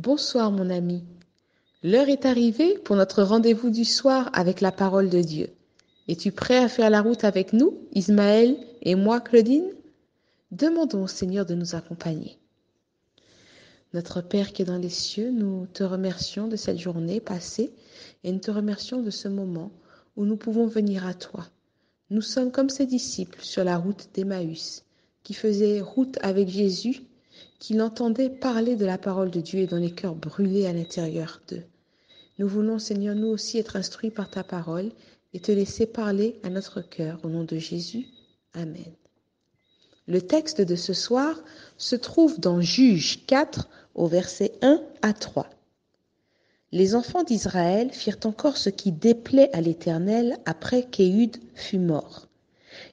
Bonsoir mon ami. L'heure est arrivée pour notre rendez-vous du soir avec la parole de Dieu. Es-tu prêt à faire la route avec nous, Ismaël et moi, Claudine? Demandons au Seigneur de nous accompagner. Notre Père qui est dans les cieux, nous te remercions de cette journée passée et nous te remercions de ce moment où nous pouvons venir à toi. Nous sommes comme ces disciples sur la route d'Emmaüs qui faisaient route avec Jésus, qui l'entendaient parler de la parole de Dieu et dont les cœurs brûlaient à l'intérieur d'eux. Nous voulons, Seigneur, nous aussi être instruits par ta parole et te laisser parler à notre cœur. Au nom de Jésus, Amen. Le texte de ce soir se trouve dans Juges 4, au verset 1 à 3. Les enfants d'Israël firent encore ce qui déplaît à l'Éternel après qu'Éhud fut mort.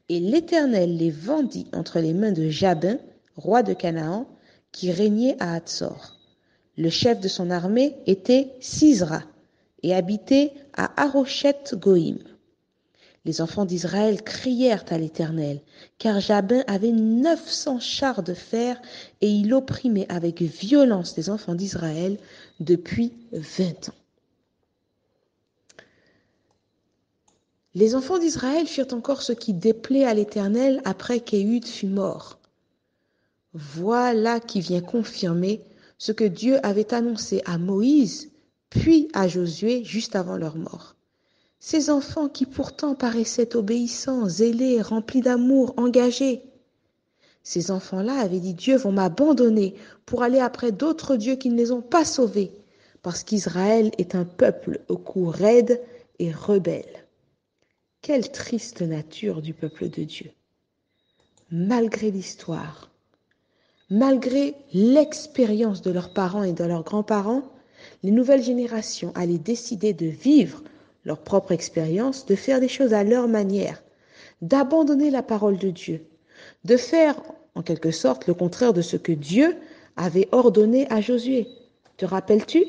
Et l'Éternel les vendit entre les mains de Jabin, roi de Canaan, qui régnait à Hatzor. Le chef de son armée était Sisra et habitait à Haroshet-Goïm. Les enfants d'Israël crièrent à l'Éternel, car Jabin avait 900 chars de fer et il opprimait avec violence les enfants d'Israël depuis 20 ans. Les enfants d'Israël firent encore ce qui déplaît à l'Éternel après qu'Éhud fut mort. Voilà qui vient confirmer ce que Dieu avait annoncé à Moïse, puis à Josué juste avant leur mort. Ces enfants qui pourtant paraissaient obéissants, zélés, remplis d'amour, engagés. Ces enfants-là avaient dit: Dieu vont m'abandonner pour aller après d'autres dieux qui ne les ont pas sauvés, parce qu'Israël est un peuple au cou raide et rebelle. Quelle triste nature du peuple de Dieu. Malgré l'histoire, malgré l'expérience de leurs parents et de leurs grands-parents, les nouvelles générations allaient décider de vivre leur propre expérience, de faire des choses à leur manière, d'abandonner la parole de Dieu, de faire en quelque sorte le contraire de ce que Dieu avait ordonné à Josué. Te rappelles-tu?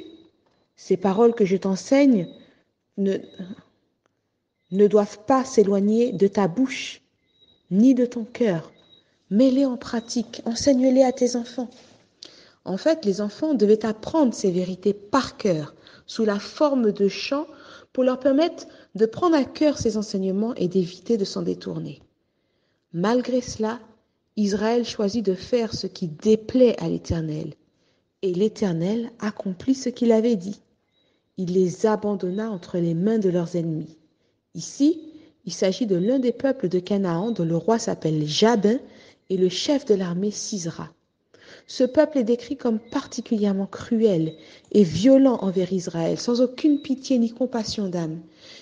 Ces paroles que je t'enseigne ne doivent pas s'éloigner de ta bouche, ni de ton cœur. Mets-les en pratique, enseigne-les à tes enfants. En fait, les enfants devaient apprendre ces vérités par cœur, sous la forme de chants, pour leur permettre de prendre à cœur ces enseignements et d'éviter de s'en détourner. Malgré cela, Israël choisit de faire ce qui déplaît à l'Éternel. Et l'Éternel accomplit ce qu'il avait dit. Il les abandonna entre les mains de leurs ennemis. Ici, il s'agit de l'un des peuples de Canaan dont le roi s'appelle Jabin et le chef de l'armée Sisra. Ce peuple est décrit comme particulièrement cruel et violent envers Israël, sans aucune pitié ni compassion d'âme.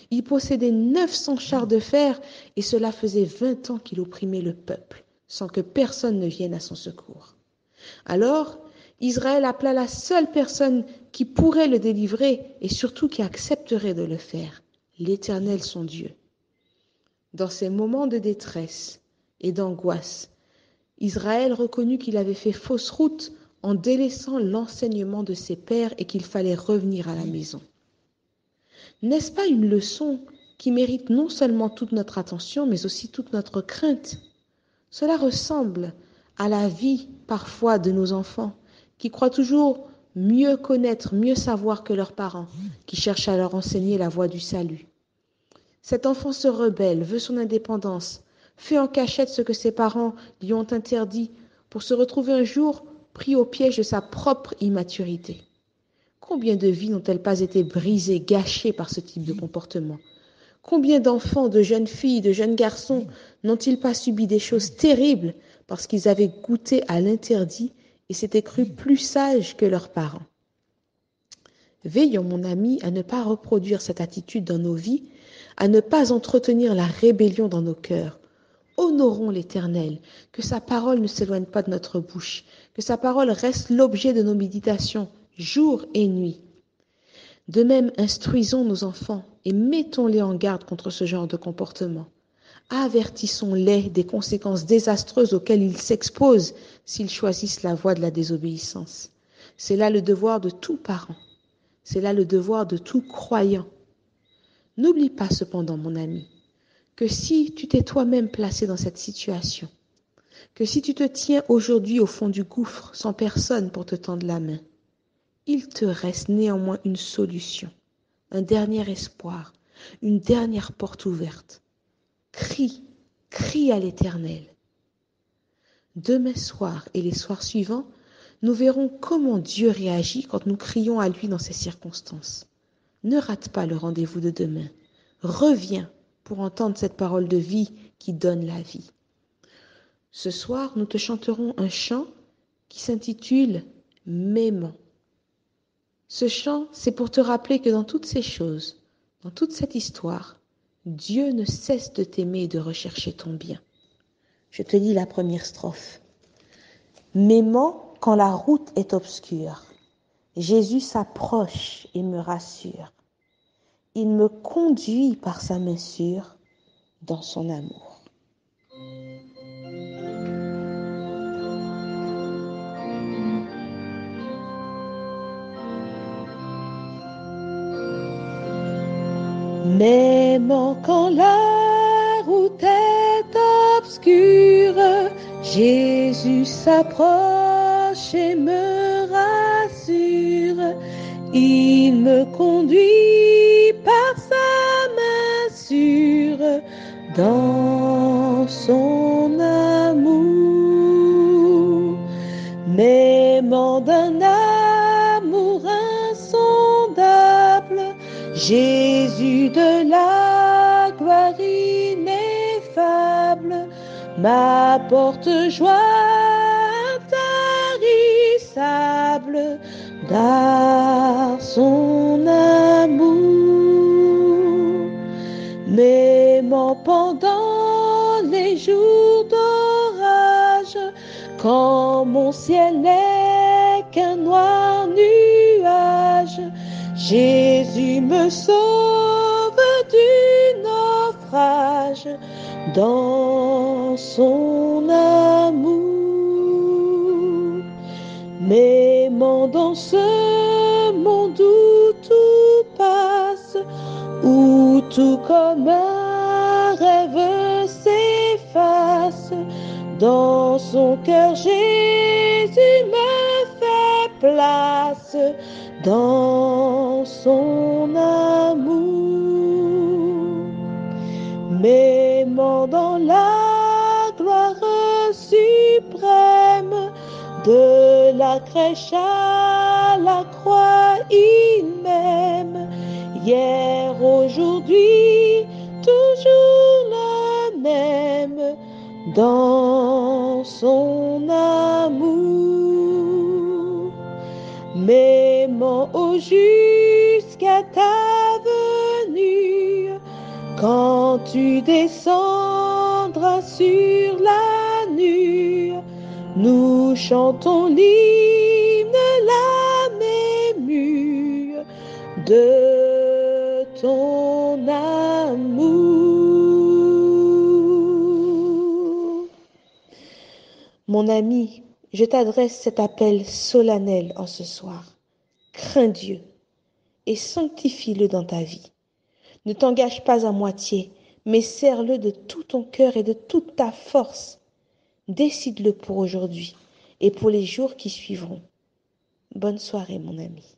Il possédait 900 chars de fer et cela faisait 20 ans qu'il opprimait le peuple, sans que personne ne vienne à son secours. Alors, Israël appela la seule personne qui pourrait le délivrer et surtout qui accepterait de le faire, l'Éternel son Dieu. Dans ces moments de détresse et d'angoisse, Israël reconnut qu'il avait fait fausse route en délaissant l'enseignement de ses pères et qu'il fallait revenir à la maison. N'est-ce pas une leçon qui mérite non seulement toute notre attention, mais aussi toute notre crainte? Cela ressemble à la vie parfois de nos enfants qui croient toujours mieux connaître, mieux savoir que leurs parents, qui cherchent à leur enseigner la voie du salut. Cet enfant se rebelle, veut son indépendance, fait en cachette ce que ses parents lui ont interdit pour se retrouver un jour pris au piège de sa propre immaturité. Combien de vies n'ont-elles pas été brisées, gâchées par ce type de comportement? Combien d'enfants, de jeunes filles, de jeunes garçons n'ont-ils pas subi des choses terribles parce qu'ils avaient goûté à l'interdit et s'étaient crus plus sages que leurs parents? Veillons, mon ami, à ne pas reproduire cette attitude dans nos vies, à ne pas entretenir la rébellion dans nos cœurs. Honorons l'Éternel, que sa parole ne s'éloigne pas de notre bouche, que sa parole reste l'objet de nos méditations, jour et nuit. De même, instruisons nos enfants et mettons-les en garde contre ce genre de comportement. Avertissons-les des conséquences désastreuses auxquelles ils s'exposent s'ils choisissent la voie de la désobéissance. C'est là le devoir de tout parent. C'est là le devoir de tout croyant. N'oublie pas cependant, mon ami, que si tu t'es toi-même placé dans cette situation, que si tu te tiens aujourd'hui au fond du gouffre sans personne pour te tendre la main, il te reste néanmoins une solution, un dernier espoir, une dernière porte ouverte. Crie, crie à l'Éternel. Demain soir et les soirs suivants, nous verrons comment Dieu réagit quand nous crions à lui dans ces circonstances. Ne rate pas le rendez-vous de demain. Reviens pour entendre cette parole de vie qui donne la vie. Ce soir, nous te chanterons un chant qui s'intitule « M'aimant ». Ce chant, c'est pour te rappeler que dans toutes ces choses, dans toute cette histoire, Dieu ne cesse de t'aimer et de rechercher ton bien. Je te lis la première strophe. M'aimant quand la route est obscure, Jésus s'approche et me rassure. Il me conduit par sa main sûre dans son amour. M'aimant quand la route est obscure, Jésus s'approche et me rassure. Il me conduit par sa main sûre dans son amour. M'aimant d'un amour insondable, Jésus de la gloire ineffable m'apporte joie intarissable dans son amour. M'aimant pendant les jours d'orage, quand mon ciel n'est qu'un noir nuage, Jésus me sauve du naufrage dans son amour. M'aimant dans ce monde où tout passe, où tout comme un rêve s'efface, dans son cœur Jésus me fait place, dans son amour. M'aimant dans la gloire suprême, de la crèche à la croix il m'aime. Hier, aujourd'hui, toujours le même, dans son amour. M'aimant jusqu'à ta venue, quand tu descendras sur la nue, nous chantons l'hymne, l'âme émue de ton amour. Mon ami, je t'adresse cet appel solennel en ce soir. Crains Dieu et sanctifie-le dans ta vie. Ne t'engage pas à moitié, mais serre-le de tout ton cœur et de toute ta force. Décide-le pour aujourd'hui et pour les jours qui suivront. Bonne soirée, mon ami.